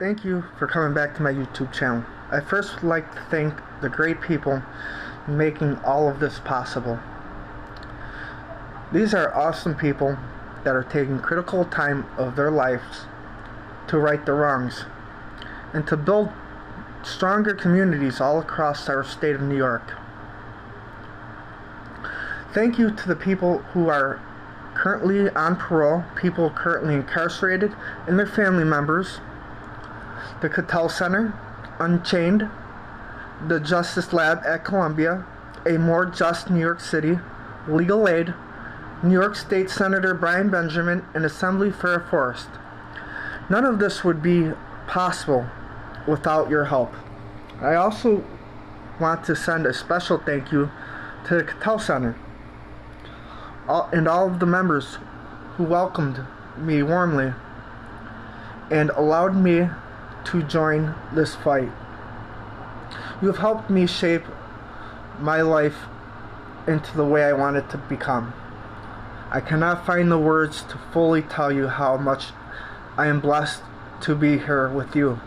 Thank you for coming back to my YouTube channel. I first would like to thank the great people making all of this possible. These are awesome people that are taking critical time of their lives to right the wrongs and to build stronger communities all across our state of New York. Thank you to the people who are currently on parole, people currently incarcerated, and their family members, the Cattell Center, Unchained, the Justice Lab at Columbia, A More Just New York City, Legal Aid, New York State Senator Brian Benjamin, and Assembly Farrah Forrest. None of this would be possible without your help. I also want to send a special thank you to the Cattell Center and all of the members who welcomed me warmly and allowed me to join this fight. You have helped me shape my life into the way I want it to become. I cannot find the words to fully tell you how much I am blessed to be here with you.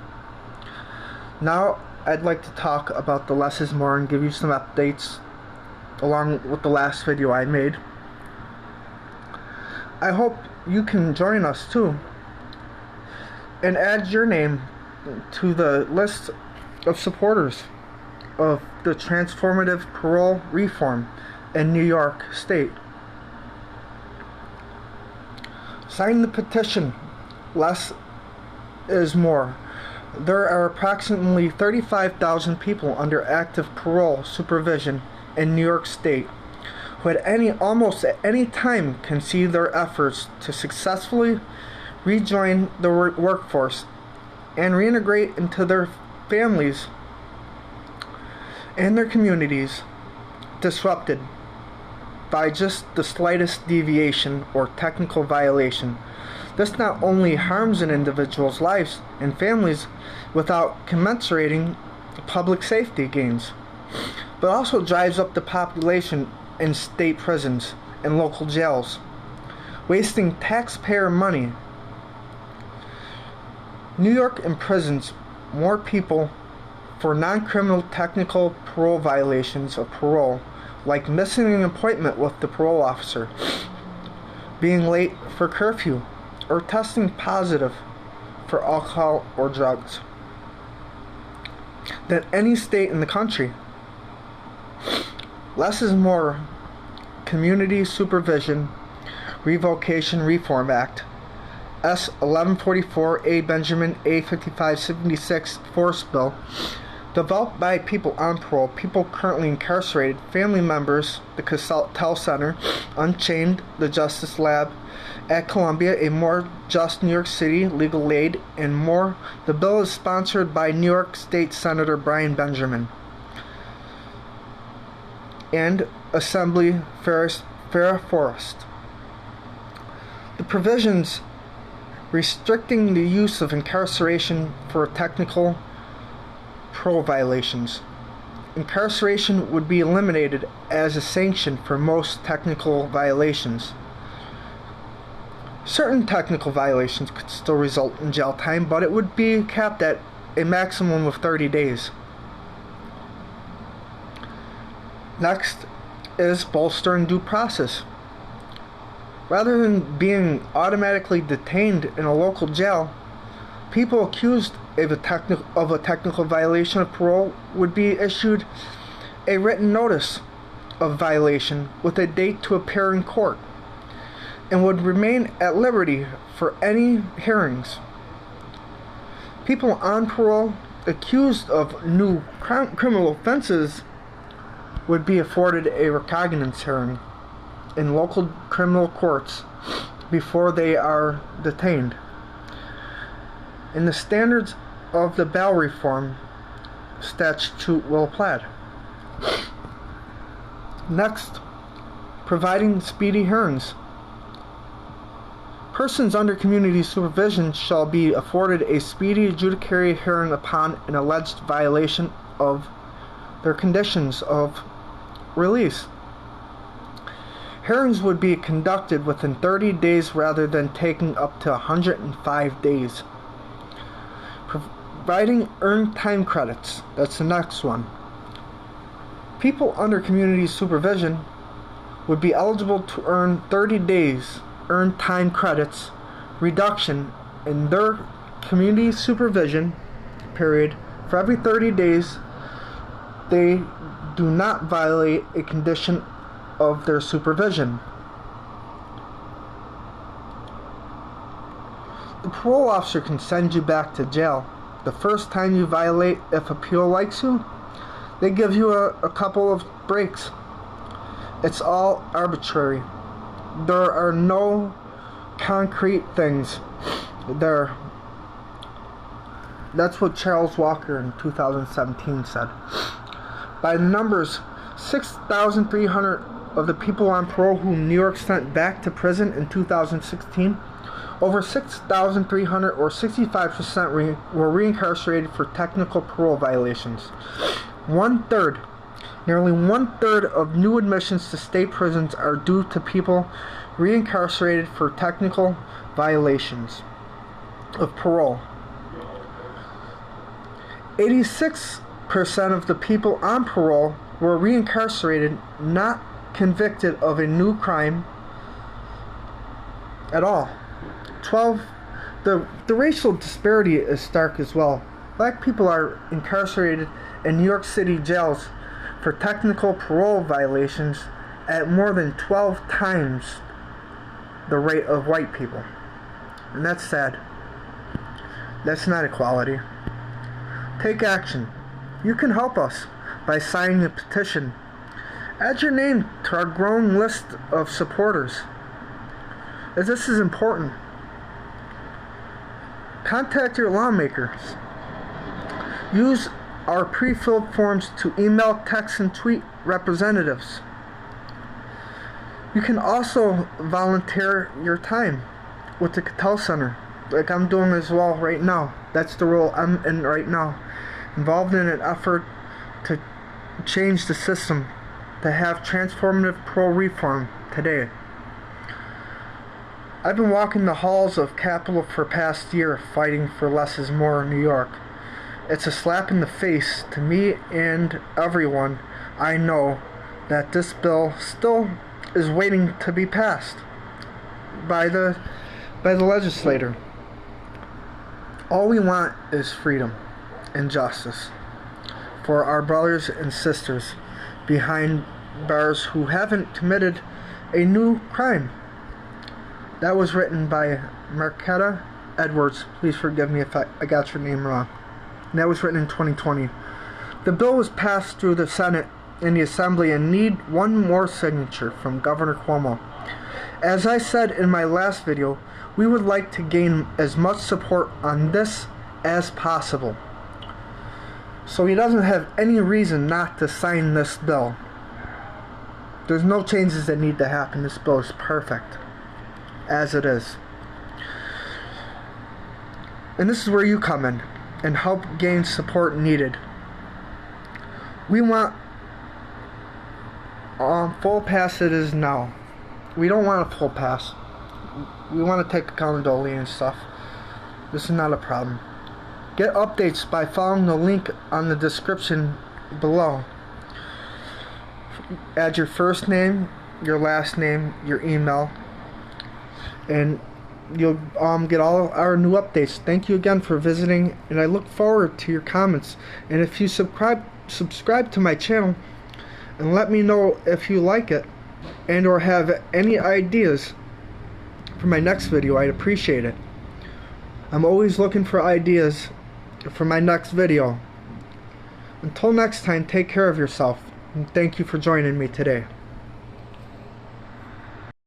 Now I'd like to talk about the less is more and give you some updates along with the last video I made. I hope you can join us too and add your name to the list of supporters of the transformative parole reform in New York State. Sign the petition, less is more. There are approximately 35,000 people under active parole supervision in New York State who at almost any time can see their efforts to successfully rejoin the workforce and reintegrate into their families and their communities disrupted by just the slightest deviation or technical violation. This not only harms an individual's lives and families without commensurating public safety gains, but also drives up the population in state prisons and local jails, wasting taxpayer money. New York imprisons more people for non-criminal technical parole violations of parole, like missing an appointment with the parole officer, being late for curfew, or testing positive for alcohol or drugs, than any state in the country. Less is More Community Supervision Revocation Reform Act, S. 1144 A. Benjamin A. 5576 Force Bill, developed by people on parole, people currently incarcerated, family members, the Cattell Center, Unchained, the Justice Lab at Columbia, A More Just New York City, Legal Aid, and more. The bill is sponsored by New York State Senator Brian Benjamin and Assembly Farrah Forrest. The provisions restricting the use of incarceration for technical parole violations. Incarceration would be eliminated as a sanction for most technical violations. Certain technical violations could still result in jail time, but it would be capped at a maximum of 30 days. Next is bolstering due process. Rather than being automatically detained in a local jail, people accused of a technical violation of parole would be issued a written notice of violation with a date to appear in court and would remain at liberty for any hearings. People on parole accused of new criminal offenses would be afforded a recognizance hearing in local criminal courts before they are detained. And the standards of the bail reform statute will apply. Next, providing speedy hearings. Persons under community supervision shall be afforded a speedy adjudicatory hearing upon an alleged violation of their conditions of release. Hearings would be conducted within 30 days rather than taking up to 105 days. Providing earned time credits. That's the next one. People under community supervision would be eligible to earn 30 days earned time credits reduction in their community supervision period for every 30 days they do not violate a condition of their supervision. The parole officer can send you back to jail. The first time you violate, if appeal likes you, they give you a couple of breaks. It's all arbitrary. There are no concrete things there. That's what Charles Walker in 2017 said. By the numbers, 6,300 of the people on parole whom New York sent back to prison in 2016, over 6,300 or 65% were reincarcerated for technical parole violations. Nearly one-third of new admissions to state prisons are due to people reincarcerated for technical violations of parole. 86% of the people on parole were reincarcerated, not convicted of a new crime at all. The racial disparity is stark as well. Black people are incarcerated in New York City jails for technical parole violations at more than 12 times the rate of white people. And that's sad. That's not equality. Take action. You can help us by signing a petition. Add your name to our growing list of supporters, as this is important. Contact your lawmakers. Use our pre-filled forms to email, text, and tweet representatives. You can also volunteer your time with the Cattell Center, like I'm doing as well right now. That's the role I'm in right now, involved in an effort to change the system, to have transformative parole reform today. I've been walking the halls of Capitol for past year fighting for less is more in New York. It's a slap in the face to me and everyone I know that this bill still is waiting to be passed by the legislator. All we want is freedom and justice for our brothers and sisters behind bars who haven't committed a new crime. That was written by Marquetta Edwards. Please forgive me if I got your name wrong. And that was written in 2020. The bill was passed through the Senate and the Assembly and need one more signature from Governor Cuomo. As I said in my last video, we would like to gain as much support on this as possible, so he doesn't have any reason not to sign this bill. There's no changes that need to happen. This bill is perfect as it is. And this is where you come in and help gain support needed. We want full pass it is now. We don't want a full pass. We want to take accountability and stuff. This is not a problem. Get updates by following the link on the description below. Add your first name, your last name, your email, and you'll get all our new updates. Thank you again for visiting, and I look forward to your comments. And if you subscribe to my channel, and let me know if you like it and or have any ideas for my next video, I'd appreciate it. I'm always looking for ideas for my next video. Until next time, take care of yourself, and thank you for joining me today.